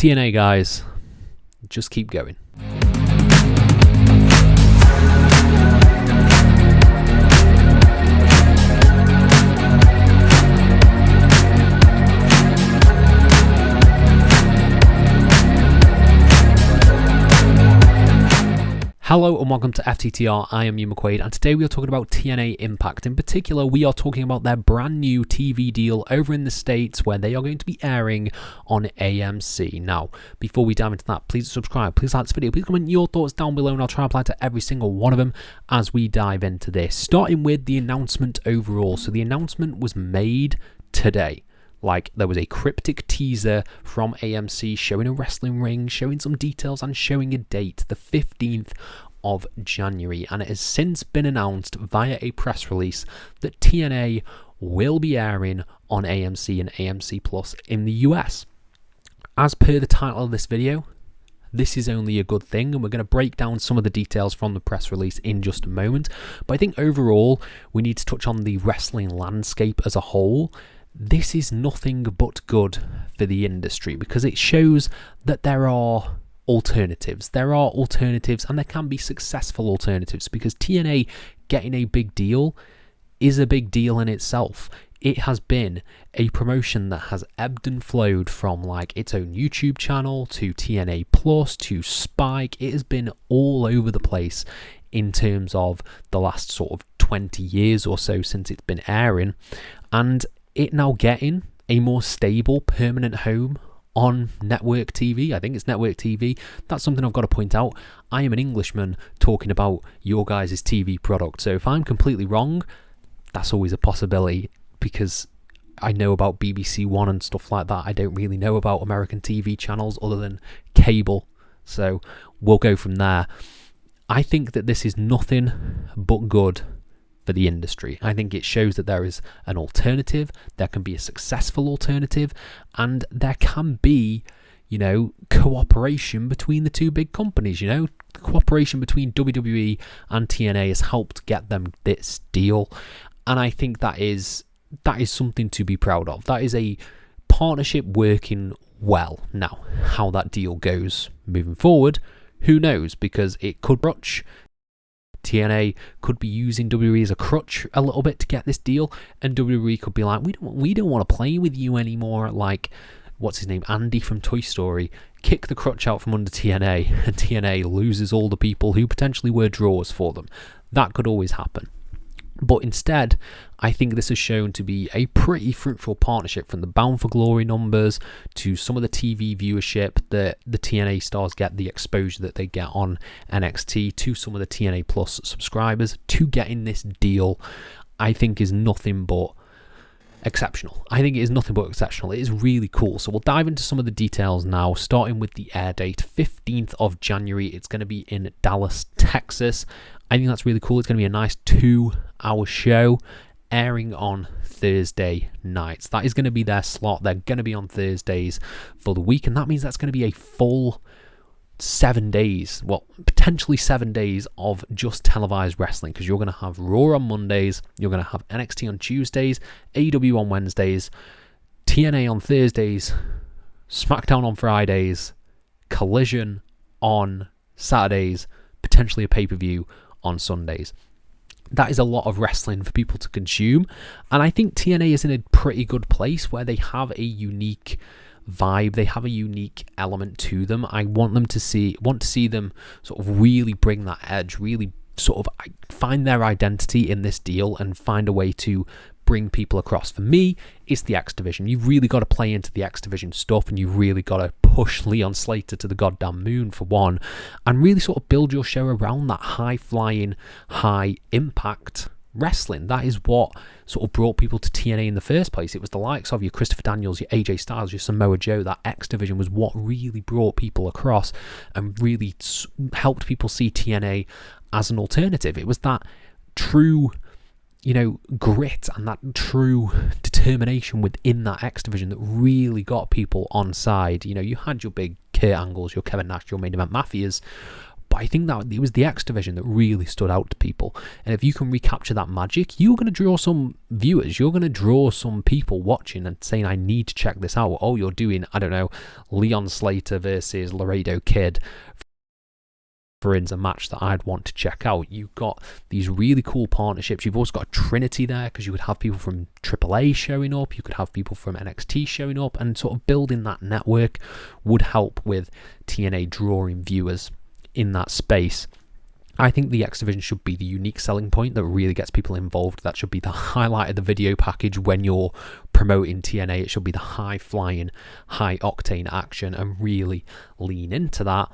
TNA guys, just keep going. Hello and welcome to FTTR, I am Hugh McQuaid, and today we are talking about TNA Impact. In particular, we are talking about their brand new TV deal over in the States where they are going to be airing on AMC. Now, before we dive into that, please subscribe, please like this video, please comment your thoughts down below and I'll try and reply to every single one of them as we dive into this. Starting with the announcement overall. So the announcement was made today. Like, there was a cryptic teaser from AMC showing a wrestling ring, showing some details and showing a date, the 15th of January. And it has since been announced via a press release that TNA will be airing on AMC and AMC Plus in the US. As per the title of this video, this is only a good thing, and we're going to break down some of the details from the press release in just a moment. But I think overall, we need to touch on the wrestling landscape as a whole. This is nothing but good for the industry because it shows that there are alternatives. There are alternatives and there can be successful alternatives because TNA getting a big deal is a big deal in itself. It has been a promotion that has ebbed and flowed from like its own YouTube channel to TNA Plus to Spike. It has been all over the place in terms of the last sort of 20 years or so since it's been airing, and it now getting a more stable, permanent home on network TV. I think it's network TV. That's something I've got to point out. I am an Englishman talking about your guys' TV product. So if I'm completely wrong, that's always a possibility because I know about BBC One and stuff like that. I don't really know about American TV channels other than cable. So we'll go from there. I think that this is nothing but good for the industry. I think it shows that there is an alternative, there can be a successful alternative, and there can be, cooperation between the two big companies. The cooperation between WWE and TNA has helped get them this deal, and I think that is something to be proud of. That is a partnership working well. Now, how that deal goes moving forward, who knows, because it could rush. TNA could be using WWE as a crutch a little bit to get this deal, and WWE could be like, we don't want to play with you anymore. Like, what's his name, Andy from Toy Story, kick the crutch out from under TNA, and TNA loses all the people who potentially were draws for them. That could always happen. But instead, I think this has shown to be a pretty fruitful partnership, from the Bound for Glory numbers to some of the TV viewership that the TNA stars get, the exposure that they get on NXT, to some of the TNA Plus subscribers, to getting this deal, I think is nothing but exceptional. I think it is nothing but exceptional. It is really cool. So we'll dive into some of the details now, starting with the air date, 15th of January. It's going to be in Dallas, Texas. I think that's really cool. It's going to be a nice 2-hour show airing on Thursday nights. That is going to be their slot. They're going to be on Thursdays for the week, and that means that's going to be a full 7 days, well, potentially 7 days of just televised wrestling, because you're going to have Raw on Mondays, you're going to have NXT on Tuesdays, AEW on Wednesdays, TNA on Thursdays, SmackDown on Fridays, Collision on Saturdays, potentially a pay-per-view on Sundays. That is a lot of wrestling for people to consume, and I think TNA is in a pretty good place where they have a unique vibe, they have a unique element to them. I want to see them sort of really bring that edge, really sort of find their identity in this deal and find a way to bring people across. For me, it's the X Division. You've really got to play into the X Division stuff, and you've really got to push Leon Slater to the goddamn moon, for one, and really sort of build your show around that high-flying, high-impact wrestling. That is what sort of brought people to TNA in the first place. It was the likes of your Christopher Daniels, your AJ Styles, your Samoa Joe. That X Division was what really brought people across and really helped people see TNA as an alternative. It was that true grit and that true determination within that X Division that really got people on side. You had your big Kurt Angles, your Kevin Nash, your Main Event Mafias, But I think that it was the X division that really stood out to people. And if you can recapture that magic, you're going to draw some viewers. You're going to draw some people watching and saying, I need to check this out. Oh, you're doing, I don't know, Leon Slater versus Laredo Kid, for instance, a match that I'd want to check out. You've got these really cool partnerships. You've also got a trinity there, because you would have people from AAA showing up, you could have people from NXT showing up, and sort of building that network would help with TNA drawing viewers in that space. I think the X Division should be the unique selling point that really gets people involved. That should be the highlight of the video package when you're promoting TNA. It should be the high-flying, high-octane action, and really lean into that.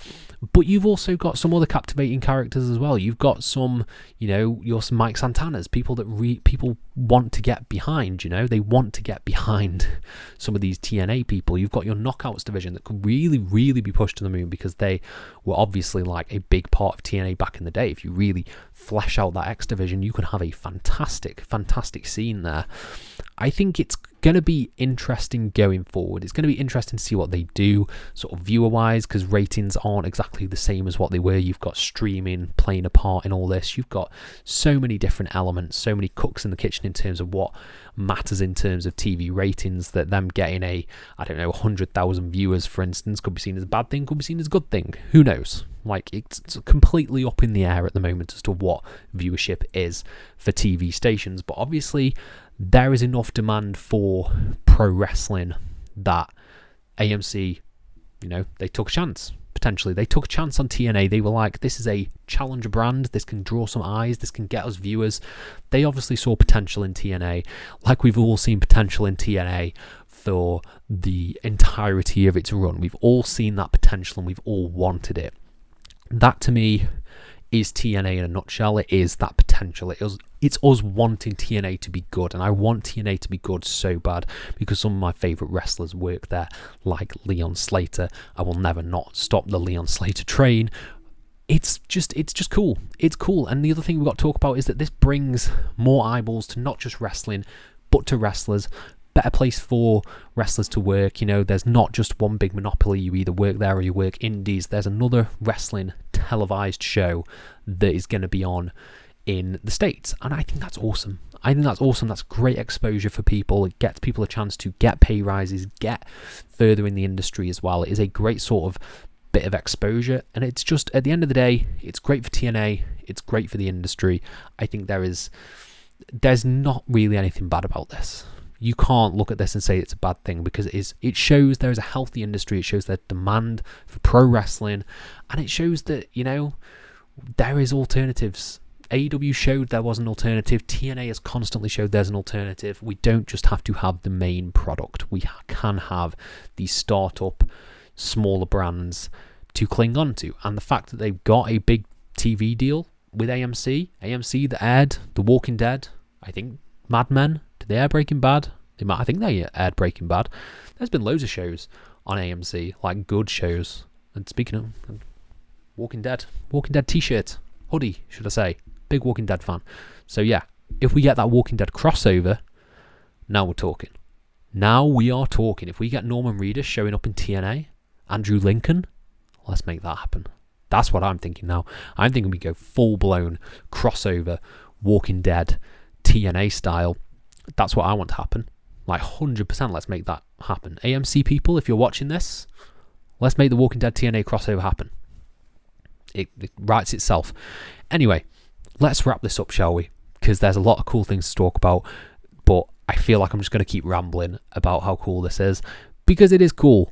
But you've also got some other captivating characters as well. You've got some, your Mike Santanas, people that people want to get behind, They want to get behind some of these TNA people. You've got your Knockouts division that could really, really be pushed to the moon, because they were obviously like a big part of TNA back in the day. If you really flesh out that X division, you could have a fantastic, fantastic scene there. I think it's going to be interesting going forward. It's going to be interesting to see what they do, sort of viewer-wise, because ratings aren't exactly the same as what they were. You've got streaming playing a part in all this. You've got so many different elements, so many cooks in the kitchen in terms of what matters in terms of TV ratings, that them getting 100,000 viewers, for instance, could be seen as a bad thing, could be seen as a good thing. Who knows? Like, it's completely up in the air at the moment as to what viewership is for TV stations. But obviously, there is enough demand for pro wrestling that AMC, they took a chance. Potentially, they took a chance on TNA. They were like, this is a challenger brand. This can draw some eyes. This can get us viewers. They obviously saw potential in TNA, like we've all seen potential in TNA for the entirety of its run. We've all seen that potential and we've all wanted it. That, to me, is TNA in a nutshell. It is that potential. It's us wanting TNA to be good, and I want TNA to be good so bad, because some of my favourite wrestlers work there, like Leon Slater. I will never not stop the Leon Slater train. It's just cool. It's cool. And the other thing we've got to talk about is that this brings more eyeballs to not just wrestling, but to wrestlers. Better place for wrestlers to work. There's not just one big monopoly. You either work there or you work indies. There's another wrestling televised show that is going to be on in the States, and I think that's awesome. That's great exposure for people. It gets people a chance to get pay rises, get further in the industry as well. It is a great sort of bit of exposure, and it's just, at the end of the day, it's great for TNA, it's great for the industry. I think there's not really anything bad about this. You can't look at this and say it's a bad thing, because it shows there is a healthy industry. It shows there's demand for pro wrestling, and it shows that, there is alternatives. AEW showed there was an alternative. TNA has constantly showed there's an alternative. We don't just have to have the main product. We can have these startup, smaller brands to cling on to. And the fact that they've got a big TV deal with AMC that aired The Walking Dead, I think Mad Men, did they air Breaking Bad? I think they aired Breaking Bad. There's been loads of shows on AMC, like good shows. And speaking of Walking Dead t-shirt, hoodie, should I say. Big Walking Dead fan. So yeah, if we get that Walking Dead crossover, now we're talking. Now we are talking. If we get Norman Reedus showing up in TNA, Andrew Lincoln, let's make that happen. That's what I'm thinking now. I'm thinking we go full-blown crossover, Walking Dead, TNA style. That's what I want to happen. Like 100%, let's make that happen. AMC people, if you're watching this, let's make the Walking Dead TNA crossover happen. It writes itself. Anyway, let's wrap this up, shall we? Because there's a lot of cool things to talk about, but I feel like I'm just going to keep rambling about how cool this is, because it is cool.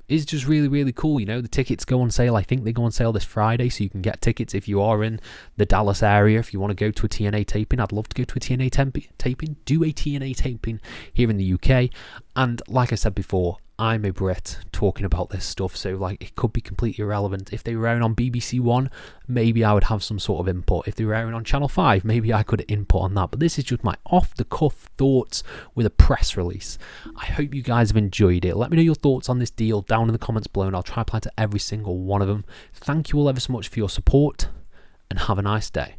It's just really, really cool. The tickets go on sale. I think they go on sale this Friday, so you can get tickets if you are in the Dallas area. If you want to go to a TNA taping, I'd love to go to a TNA taping. Do a TNA taping here in the UK. And like I said before, I'm a Brit talking about this stuff, so it could be completely irrelevant. If they were airing on BBC One, maybe I would have some sort of input. If they were airing on Channel 5, maybe I could input on that. But this is just my off-the-cuff thoughts with a press release. I hope you guys have enjoyed it. Let me know your thoughts on this deal down in the comments below, and I'll try to reply to every single one of them. Thank you all ever so much for your support, and have a nice day.